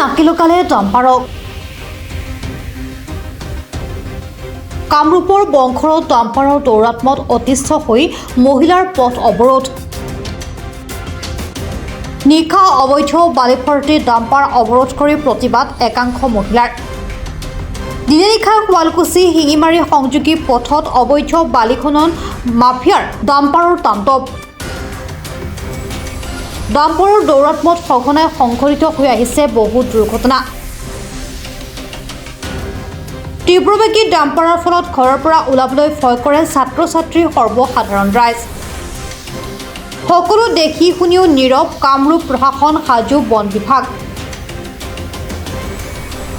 নাকি লগালে ডাম্পাৰক। কামৰূপৰ বংশৰত ডাম্পাৰৰ দৌৰাত্মত অতিষ্ঠ হৈ মহিলাৰ পথ অৱৰোধ। নিশা অবৈধ বালিভৰ্তি ডাম্পাৰ অৱৰোধ কৰি প্ৰতিবাদ একাংশ মহিলাৰ। দিনে নিশাই শুৱালকুছি শিঙিমাৰী সংযোগী পথত অবৈধ বালি খনন মাফিয়াৰ ডাম্পাৰৰ তাণ্ডৱ। ডাম্পাৰৰ দৌৰাত্মত সঘনাই সংঘটিত হৈ আহিছে বহু দুৰ্ঘটনা। তীব্ৰবেগী ডাম্পাৰৰ ফলত ঘৰৰ পৰা ওলাবলৈ ভয় কৰে ছাত্ৰ ছাত্ৰী সৰ্বসাধাৰণ ৰাইজ। সকলো দেখি শুনিও নীৰৱ কামৰূপ প্ৰশাসন সাজু বন বিভাগ।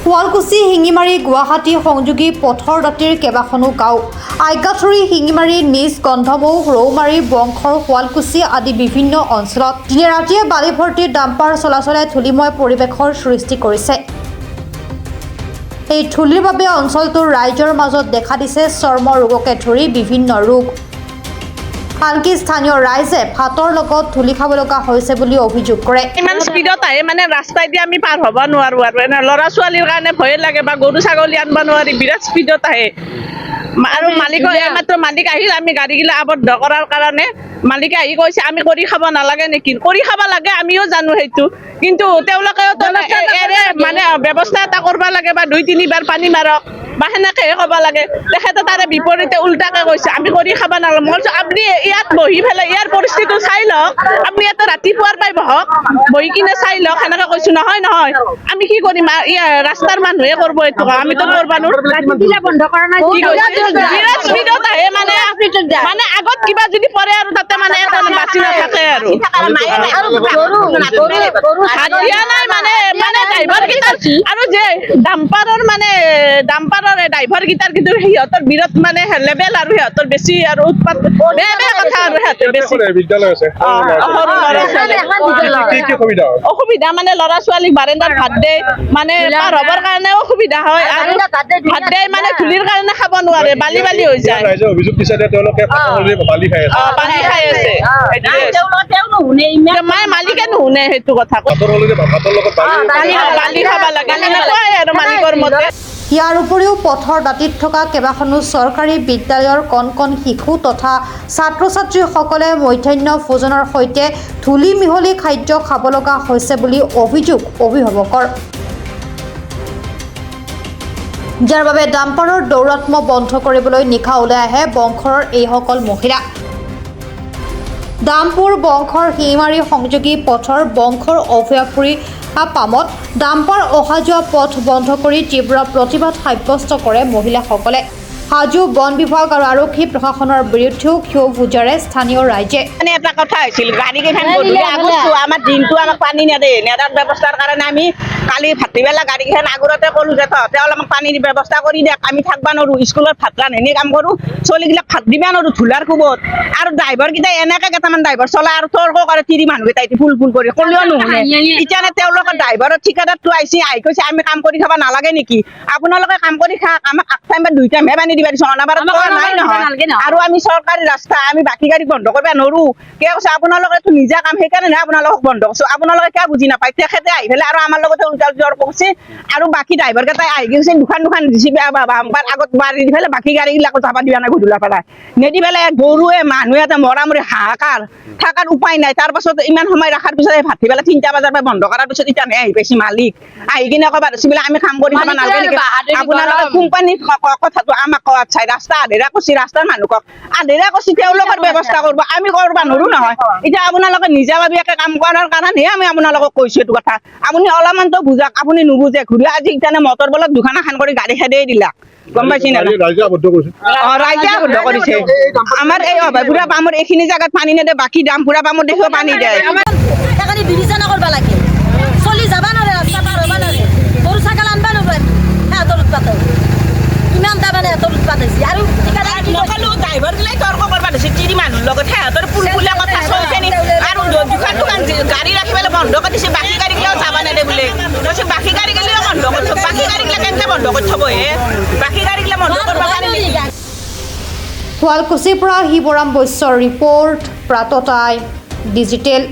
শুৱালকুছি শিঙিমাৰী গুৱাহাটী সংযোগী পথৰ দাঁতিৰ কেইবাখনো গাঁও আইগাথৰি শিঙিমাৰী নিজ গন্ধমৌ ৰৌমাৰী বংশৰ শুৱালকুছি আদি বিভিন্ন অঞ্চলত দিনে ৰাতিয়ে বালি ভৰ্তি ডাম্পাৰ চলাচলে ধূলিময় পৰিৱেশৰ সৃষ্টি কৰিছে। এই ধূলিৰ বাবে অঞ্চলটোৰ ৰাইজৰ মাজত দেখা দিছে চৰ্ম ৰোগকে ধৰি বিভিন্ন ৰোগ। আনকি স্থানীয় ৰাইজে ভাতৰ লগত ধূলি খাব লগা হৈছে বুলি অভিযোগ কৰে। ইমান স্পীডত আহে মানে ৰাস্তাই দি আমি পাৰ হ'ব নোৱাৰো আৰু এনে ল'ৰা ছোৱালীৰ কাৰণে ভয় লাগে বা গৰু ছাগলী আনিব নোৱাৰি, বিৰাট স্পীডত আহে। আৰু মালিকৰ এইমাত্ৰ মালিক আহিল, আমি গাড়ীগিলা আবদ্ধ কৰাৰ কাৰণে মালিকে আহি কৈছে আমি কৰি খাব নালাগে নেকি। কৰি খাব লাগে আমিও জানো সেইটো, কিন্তু তেওঁলোকেও মানে ব্যৱস্থা এটা কৰিব লাগে বা 2-3 বাৰ পানী মাৰক বা সেনেকৈহে ক'ব লাগে। তেখেতে তাৰে বিপৰীতে উল্টাকে কৈছে আমি কৰি খাব নালাগে। মই কৈছো আপুনি ইয়াত বহি পেলাই ইয়াৰ পৰিস্থিতিটো চাই লওক, আপুনি ইয়াতে ৰাতিপুৱাৰ পৰাই বহক, বহি কিনে চাই লওক। সেনেকে কৈছো নহয় আমি কি কৰিম, ৰাস্তাৰ মানুহে কৰিব এইটো, আমিতো কৰিব নোৱাৰো। বিৰাট স্পীডত আহে মানে আগত কিবা যদি পৰে আৰু তাতে মানে বাচি নাথাকে আৰু হাত দিয়া নাই মানে ড্ৰাইভাৰ কেইটাৰ আৰু যে ডাম্পাৰৰ ড্ৰাইভাৰ কেইটাৰ কিন্তু সিহঁতৰ বিৰাট মানে লেভেল আৰু সিহঁতৰ বেছি আৰু উৎপাত বেয়া কথা আৰু সিহঁতে বেছি অসুবিধা মানে ল'ৰা ছোৱালীক বাৰেণ্ডাত ভাত দিয়ে মানে পাৰ হ'বৰ কাৰণে অসুবিধা হয় আৰু ভাত দিয়ে মানে ধূলিৰ কাৰণে খাব নোৱাৰে, বালি হৈ যায়। অভিযোগ দিছে যে তেওঁলোকে বালি খাই আছে। মালিকে নুশুনে সেইটো কথা, বালি খাব লাগে সেনেকুৱাই আৰু মালিকৰ মতে। ইয়াৰ উপৰিও পথৰ দাঁতিত থকা কেইবাখনো চৰকাৰী বিদ্যালয়ৰ কণ কণ শিশু তথা ছাত্ৰ ছাত্ৰীসকলে মধ্যাহ্ন ভোজনৰ সৈতে ধূলি মিহলি খাদ্য খাব লগা হৈছে বুলি অভিযোগ অভিভাৱকৰ। যাৰ বাবে ডাম্পাৰৰ দৌৰাত্ম বন্ধ কৰিবলৈ নিশা ওলাই আহে বংশৰ এইসকল মহিলা। দামপুৰ বংশৰ শিঙিমাৰী সংযোগী পথৰ বংশৰ অভয়াপুৰী পামত ডাম্পাৰ অহা যোৱা পথ বন্ধ কৰি তীব্ৰ প্ৰতিবাদ সাব্যস্ত কৰে মহিলাসকলে। সাজু বন বিভাগ আৰু আৰক্ষী প্ৰশাসনৰ বিৰুদ্ধেও ক্ষোভ উজাৰে স্থানীয় ৰাইজে। মানে এটা কথা হৈছিল, গাড়ীকেইখন গধূলি আগতো আমাৰ দিনটো আমাক পানী নেদাৰ ব্যৱস্থাৰ কাৰণে আমি কালি ভাটিবেলা গাড়ীকেইখন আগতে ক'লো যে তহঁতে অলপমান পানীৰ ব্যৱস্থা কৰি দিয়ক, আমি থাকিব নোৱাৰো, স্কুলত ভাত ৰান্ধনি কাম কৰোঁ, ছোৱালীগিলাক ভাত দিব নোৱাৰো ধূলাৰ কোবত। আৰু ড্ৰাইভাৰকেইটাই এনেকৈ কেইটামান ড্ৰাইভাৰ চলাই আৰু তৰ্ক কৰে, তিৰি মানুহকেইটাই ফুল কৰি ক'লেও নুশুনে। এতিয়া তেওঁলোকৰ ড্ৰাইভাৰৰ ঠিকাদাৰটো আহিছে, আহি কৈছে আমি কাম কৰি খাব নালাগে নেকি, আপোনালোকে কাম কৰি খাওক, আমাক 8 টাইম বা 2 টাইমহে পানী দিব দিছে, অনাবাৰত কোৱা নাই নহয়। আৰু আমি চৰকাৰী ৰাস্তা আমি বাকী গাড়ী বন্ধ কৰিব নোৱাৰো। কিয় কৈছে আপোনালোকেতো নিজা কাম, সেইকাৰণে আপোনালোকক বন্ধ কৰিছো, আপোনালোকে কিয় বুজি নাপায়। তেখেতে আহি পেলাই আৰু আমাৰ লগতে উল্টা জ্বৰ কৰিছে আৰু বাকী ড্ৰাইভাৰ কেইটাই আহি গৈছে দুখন দিছে আগত বাঢ়ি দি পেলাই বাকী গাড়ীবিলাকো যাব দিয়া নাই গধূলা পেলাই নেদি পেলাই গৰুৱে মানুহে এটা মৰামৰি হাহাকাৰ থকাৰ উপায় নাই। তাৰ পাছত ইমান সময় ৰখাৰ পিছত ভাতি পেলাই 3টা বজাৰ পৰা বন্ধ কৰাৰ পিছত এতিয়া আহি পাইছে মালিক, আহি কিনে ক'বা ধৰিছে বোলে আমি কাম কৰি খাব নালাগে নেকি, আপোনালোকে কোম্পানীৰ কথাটো আমাক কোৱাত চাই ৰাস্তা আধেৰা কৰিছে, ৰাস্তাৰ মানুহক আধেৰা কৰিছে, তেওঁলোকৰ ব্যৱস্থা কৰিব, আমি কৰিব নোৱাৰো নহয়। এতিয়া আপোনালোকে নিজাভাৱীয়াকে কাম কৰাৰ কাৰণেহে আমি আপোনালোকক কৈছো এইটো কথা, আপুনি অলপমানতো বুজাক, আপুনি নুবুজে। ঘূৰি আজি ইতানে মটৰ বলত দুখন এখন কৰি গাড়ী খেদাই দিলা, গম পাইছি না? ৰাইজে আবদ্ধ কৰিছে। আমাৰ এই অভয়পুৰা পামৰ এইখিনি জাগাত পানী নেদে, বাকী দামপুৰা পামৰ দেখিব পানী দিয়ে। বিবেচনা কৰিব লাগে, চলি যাব নোৱাৰে, ৰাস্তা পাৰ হ'ব নোৱাৰে, গৰু ছাগল আনব নোৱাৰে, সিহঁতৰ উৎপাতে ইমান তাৰমানে সিহঁতৰ উৎপাত হৈছে। আৰু ড্ৰাইভাৰগিলাই তৰ্ক কৰিব ধৰিছে তিৰি মানুহৰ লগত, সিহঁতৰ ফুলফুলীয়া কথা চলিছে নি। আৰু দুখন গাড়ী ৰাখি পেলাই বন্ধ কৰি দিছে, বাকী গাড়ীগিলাও যাব নেদে বোলে। তাৰপিছত বাকী গাড়ীগিলাও বন্ধ কৰি থব, বাকী গাড়ীগিলা কেনেকৈ বন্ধ কৰি থব হে, বাকী গাড়ীগিলা বন্ধ কৰিব পাৰে নেকি? শুৱালকুছিৰ পৰা শিৱৰাম বৈশ্যৰ ৰিপৰ্ট, প্ৰাতঃ টাইম ডিজিটেল।